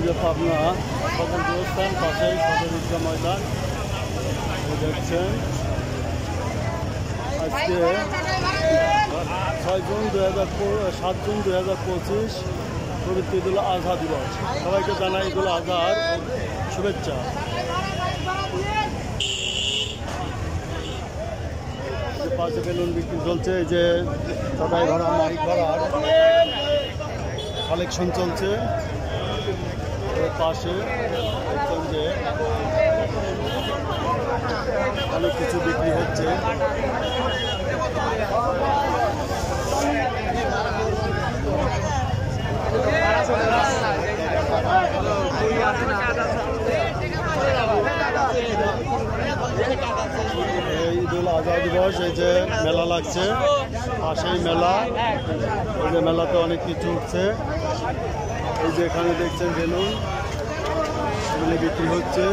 যে পাবনা স্বতন্ত্র স্থান পাশেই সদর ঈদগাহ ময়দান দেখছেন। আজকে 7 জুন 2025 পবিত্র ঈদুল আজহা দিবস। সবাইকে জানাই ঈদুল আজহার শুভেচ্ছা। পাশে বেলুন বিক্রি চলছে, এই যে সবাই ভাড়া মাইক ভাড়ার কালেকশন চলছে। পাশে দেখছেন যে অনেক কিছু বিক্রি হচ্ছে। ঈদুল আজহা দিবস, এই যে মেলা লাগছে পাশেই মেলা, এই যে মেলাতে অনেক কিছু উঠছে। এই যে এখানে দেখছেন বেলুন, এগুলি বিক্রি হচ্ছে।